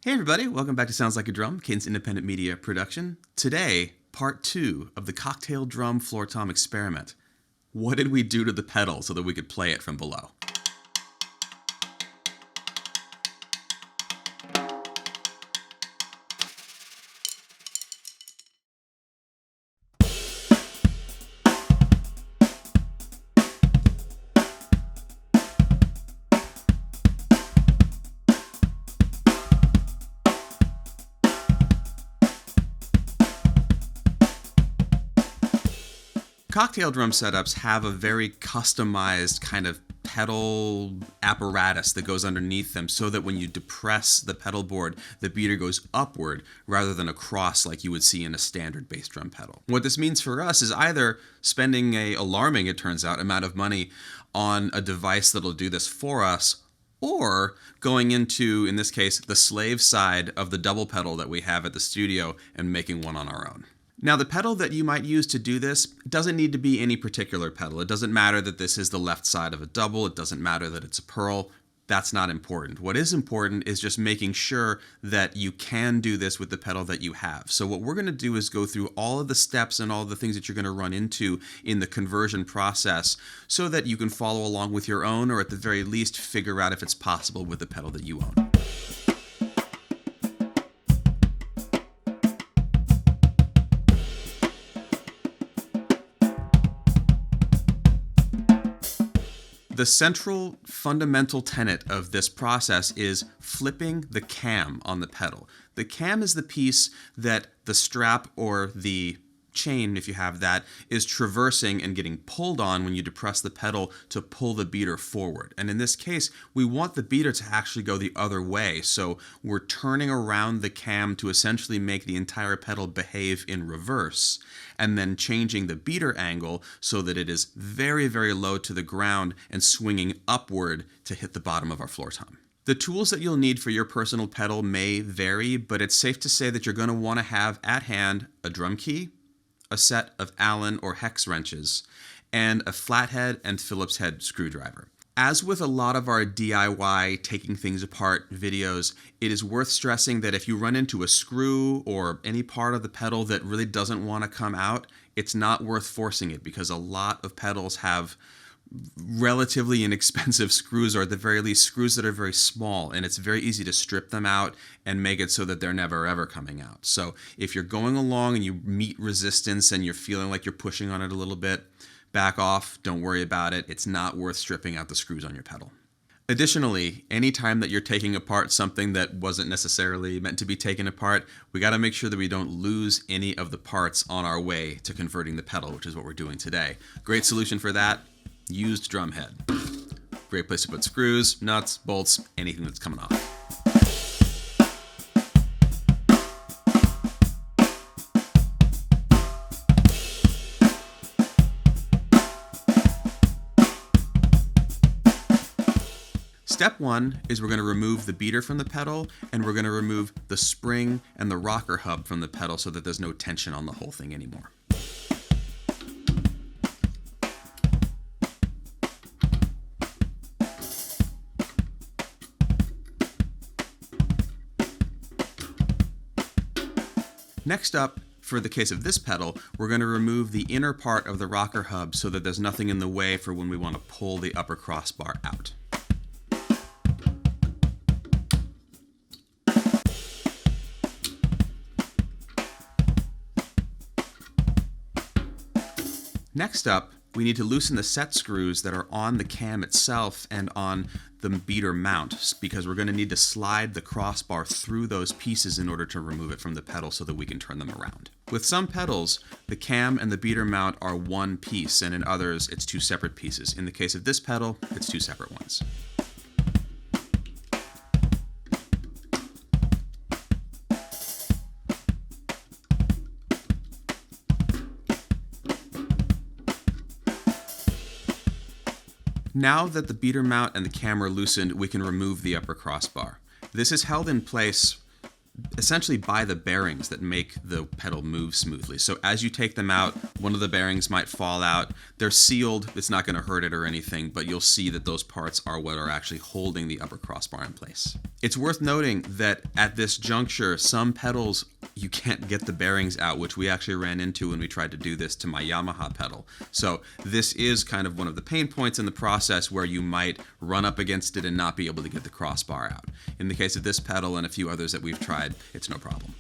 Hey everybody, welcome back to Sounds Like a Drum, Cadence Independent Media production. Today, part 2 of the cocktail drum floor tom experiment. What did we do to the pedal so that we could play it from below? Cocktail drum setups have a very customized kind of pedal apparatus that goes underneath them so that when you depress the pedal board, the beater goes upward rather than across like you would see in a standard bass drum pedal. What this means for us is either spending a alarming, it turns out, amount of money on a device that'll do this for us, or going into, in this case, the slave side of the double pedal that we have at the studio and making one on our own. Now, the pedal that you might use to do this doesn't need to be any particular pedal. It doesn't matter that this is the left side of a double. It doesn't matter that it's a pearl. That's not important. What is important is just making sure that you can do this with the pedal that you have. So what we're going to do is go through all of the steps and all of the things that you're going to run into in the conversion process so that you can follow along with your own, or at the very least figure out if it's possible with the pedal that you own. The central fundamental tenet of this process is flipping the cam on the pedal. The cam is the piece that the strap or the chain, if you have that, is traversing and getting pulled on when you depress the pedal to pull the beater forward. And in this case, we want the beater to actually go the other way. So we're turning around the cam to essentially make the entire pedal behave in reverse, and then changing the beater angle so that it is very, very low to the ground and swinging upward to hit the bottom of our floor tom. The tools that you'll need for your personal pedal may vary, but it's safe to say that you're going to want to have at hand a drum key, a set of Allen or hex wrenches, and a flathead and Phillips head screwdriver. As with a lot of our DIY taking things apart videos, it is worth stressing that if you run into a screw or any part of the pedal that really doesn't want to come out, it's not worth forcing it, because a lot of pedals have relatively inexpensive screws, or at the very least screws that are very small, and it's very easy to strip them out and make it so that they're never ever coming out. So if you're going along and you meet resistance and you're feeling like you're pushing on it a little bit, back off, don't worry about it. It's not worth stripping out the screws on your pedal. Additionally, anytime that you're taking apart something that wasn't necessarily meant to be taken apart, we got to make sure that we don't lose any of the parts on our way to converting the pedal, which is what we're doing today. Great solution for that: used drum head. Great place to put screws, nuts, bolts, anything that's coming off. Step 1 is we're going to remove the beater from the pedal, and we're going to remove the spring and the rocker hub from the pedal so that there's no tension on the whole thing anymore. Next up, for the case of this pedal, we're going to remove the inner part of the rocker hub so that there's nothing in the way for when we want to pull the upper crossbar out. Next up, we need to loosen the set screws that are on the cam itself and on the beater mount, because we're going to need to slide the crossbar through those pieces in order to remove it from the pedal so that we can turn them around. With some pedals, the cam and the beater mount are one piece, and in others, it's two separate pieces. In the case of this pedal, it's two separate ones. Now that the beater mount and the cam are loosened, we can remove the upper crossbar. This is held in place essentially by the bearings that make the pedal move smoothly. So as you take them out, one of the bearings might fall out. They're sealed. It's not going to hurt it or anything, but you'll see that those parts are what are actually holding the upper crossbar in place. It's worth noting that at this juncture, some pedals you can't get the bearings out, which we actually ran into when we tried to do this to my Yamaha pedal. So this is kind of one of the pain points in the process where you might run up against it and not be able to get the crossbar out. In the case of this pedal and a few others that we've tried, it's no problem.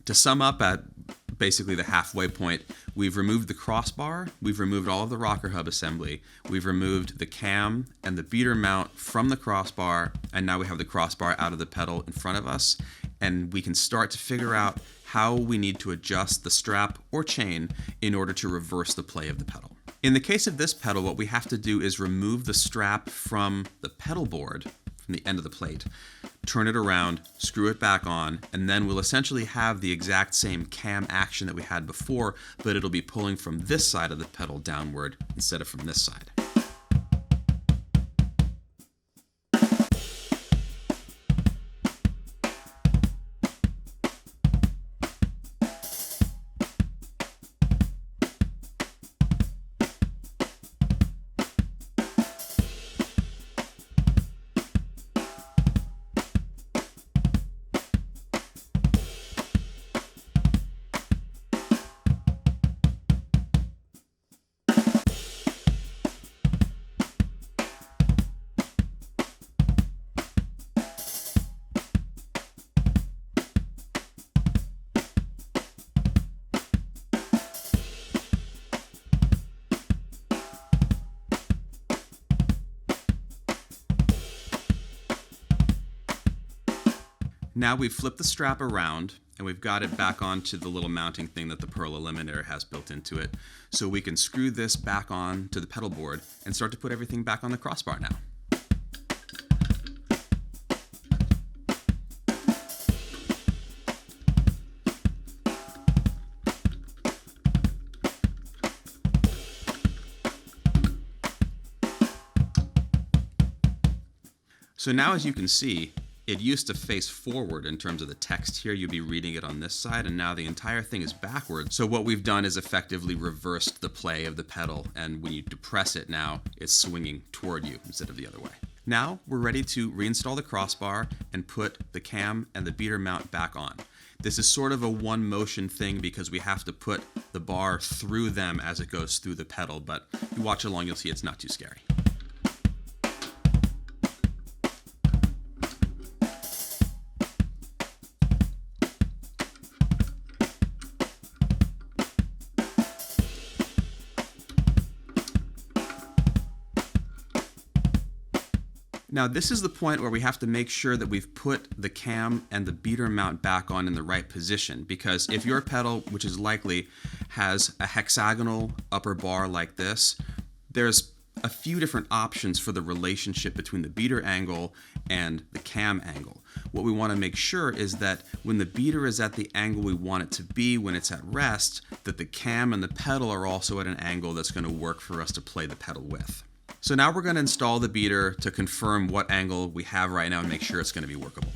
To sum up at basically the halfway point, we've removed the crossbar, we've removed all of the rocker hub assembly, we've removed the cam and the beater mount from the crossbar, and now we have the crossbar out of the pedal in front of us, and we can start to figure out how we need to adjust the strap or chain in order to reverse the play of the pedal. In the case of this pedal, what we have to do is remove the strap from the pedal board, from the end of the plate, turn it around, screw it back on, and then we'll essentially have the exact same cam action that we had before, but it'll be pulling from this side of the pedal downward instead of from this side. Now we've flipped the strap around and we've got it back onto the little mounting thing that the Pearl Eliminator has built into it. So we can screw this back on to the pedal board and start to put everything back on the crossbar now. So now, as you can see, it used to face forward in terms of the text here. You'd be reading it on this side, and now the entire thing is backwards. So what we've done is effectively reversed the play of the pedal, and when you depress it now, it's swinging toward you instead of the other way. Now we're ready to reinstall the crossbar and put the cam and the beater mount back on. This is sort of a one motion thing because we have to put the bar through them as it goes through the pedal, but if you watch along, you'll see it's not too scary. Now this is the point where we have to make sure that we've put the cam and the beater mount back on in the right position, because if your pedal, which is likely, has a hexagonal upper bar like this, there's a few different options for the relationship between the beater angle and the cam angle. What we want to make sure is that when the beater is at the angle we want it to be when it's at rest, that the cam and the pedal are also at an angle that's going to work for us to play the pedal with. So now we're going to install the beater to confirm what angle we have right now and make sure it's going to be workable.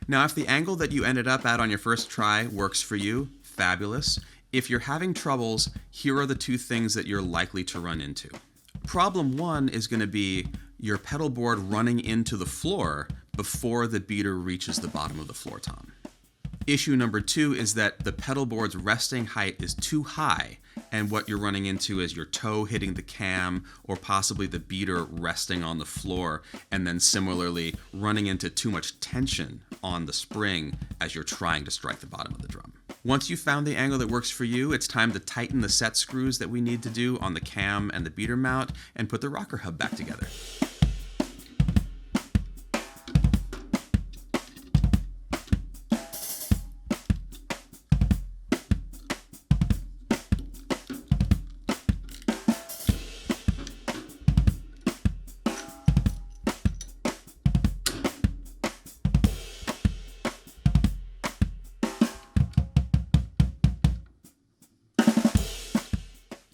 Now, if the angle that you ended up at on your first try works for you, fabulous. If you're having troubles, here are the two things that you're likely to run into. Problem one is going to be your pedal board running into the floor before the beater reaches the bottom of the floor tom. Issue number two is that the pedal board's resting height is too high, and what you're running into is your toe hitting the cam or possibly the beater resting on the floor, and then similarly running into too much tension on the spring as you're trying to strike the bottom of the drum. Once you've found the angle that works for you, it's time to tighten the set screws that we need to do on the cam and the beater mount and put the rocker hub back together.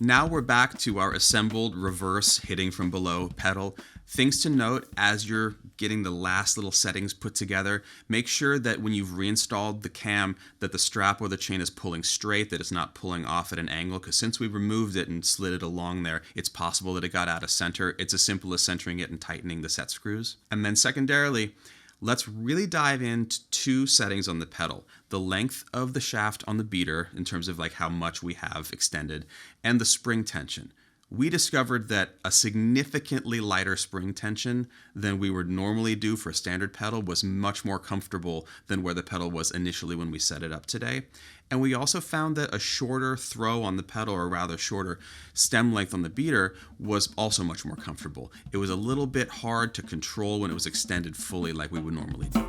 Now we're back to our assembled reverse hitting from below pedal. Things to note as you're getting the last little settings put together, make sure that when you've reinstalled the cam that the strap or the chain is pulling straight, that it's not pulling off at an angle, because since we removed it and slid it along there, it's possible that it got out of center. It's as simple as centering it and tightening the set screws. And then secondarily, let's really dive into two settings on the pedal. The length of the shaft on the beater in terms of like how much we have extended, and the spring tension. We discovered that a significantly lighter spring tension than we would normally do for a standard pedal was much more comfortable than where the pedal was initially when we set it up today. And we also found that a shorter throw on the pedal, or rather shorter stem length on the beater, was also much more comfortable. It was a little bit hard to control when it was extended fully like we would normally do.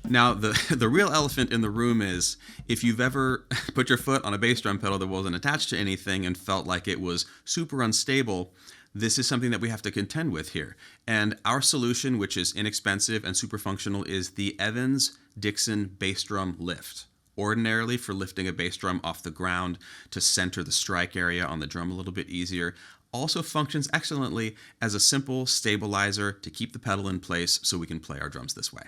Now, the real elephant in the room is, if you've ever put your foot on a bass drum pedal that wasn't attached to anything and felt like it was super unstable, this is something that we have to contend with here. And our solution, which is inexpensive and super functional, is the Evans-Dixon bass drum lift. Ordinarily, for lifting a bass drum off the ground to center the strike area on the drum a little bit easier, also functions excellently as a simple stabilizer to keep the pedal in place so we can play our drums this way.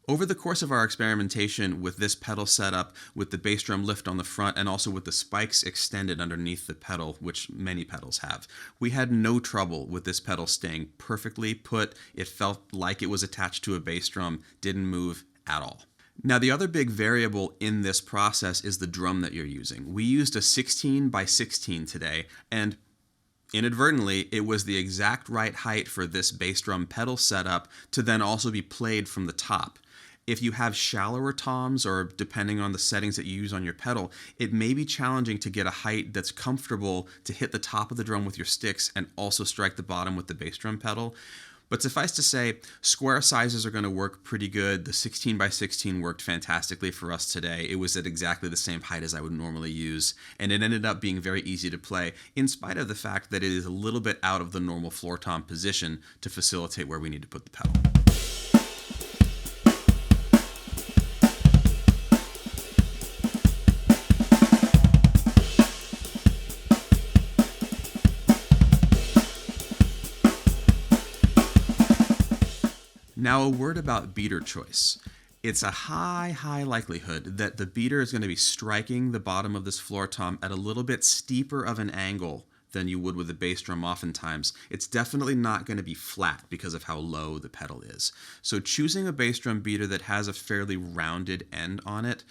Over the course of our experimentation with this pedal setup, with the bass drum lift on the front, and also with the spikes extended underneath the pedal, which many pedals have, we had no trouble with this pedal staying perfectly put. It felt like it was attached to a bass drum, didn't move at all. Now, the other big variable in this process is the drum that you're using. We used a 16 by 16 today, and inadvertently, it was the exact right height for this bass drum pedal setup to then also be played from the top. If you have shallower toms, or depending on the settings that you use on your pedal, it may be challenging to get a height that's comfortable to hit the top of the drum with your sticks and also strike the bottom with the bass drum pedal. But suffice to say, square sizes are going to work pretty good. The 16 by 16 worked fantastically for us today. It was at exactly the same height as I would normally use, and it ended up being very easy to play, in spite of the fact that it is a little bit out of the normal floor tom position to facilitate where we need to put the pedal. Now, a word about beater choice. It's a high likelihood that the beater is going to be striking the bottom of this floor tom at a little bit steeper of an angle than you would with a bass drum oftentimes. It's definitely not going to be flat because of how low the pedal is. So choosing a bass drum beater that has a fairly rounded end on it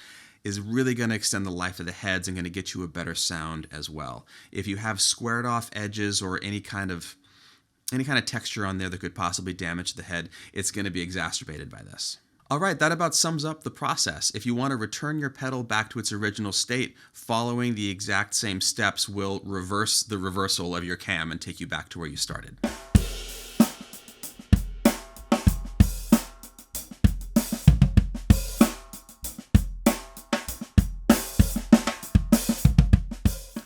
is really going to extend the life of the heads and going to get you a better sound as well. If you have squared off edges or any kind of texture on there that could possibly damage the head, it's going to be exacerbated by this. All right, that about sums up the process. If you want to return your pedal back to its original state, following the exact same steps will reverse the reversal of your cam and take you back to where you started.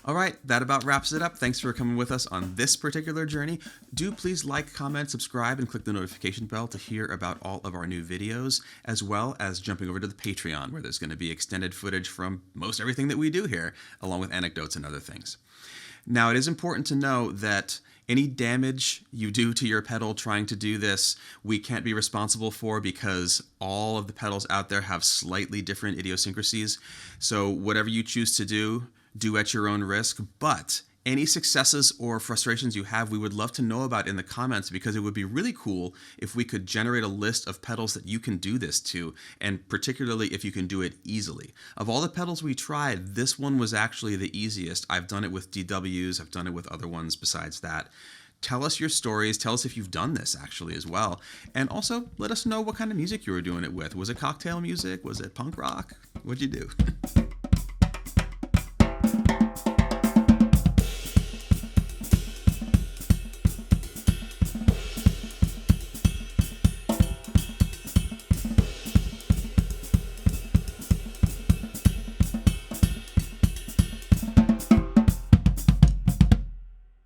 All right, that about wraps it up. Thanks for coming with us on this particular journey. Do please like, comment, subscribe, and click the notification bell to hear about all of our new videos, as well as jumping over to the Patreon, where there's going to be extended footage from most everything that we do here, along with anecdotes and other things. Now, it is important to know that any damage you do to your pedal trying to do this, we can't be responsible for, because all of the pedals out there have slightly different idiosyncrasies. So whatever you choose to do at your own risk. But any successes or frustrations you have, we would love to know about in the comments, because it would be really cool if we could generate a list of pedals that you can do this to, and particularly if you can do it easily. Of all the pedals we tried, this one was actually the easiest. I've done it with DWs, I've done it with other ones besides that. Tell us your stories, tell us if you've done this actually as well, and also let us know what kind of music you were doing it with. Was it cocktail music? Was it punk rock? What'd you do?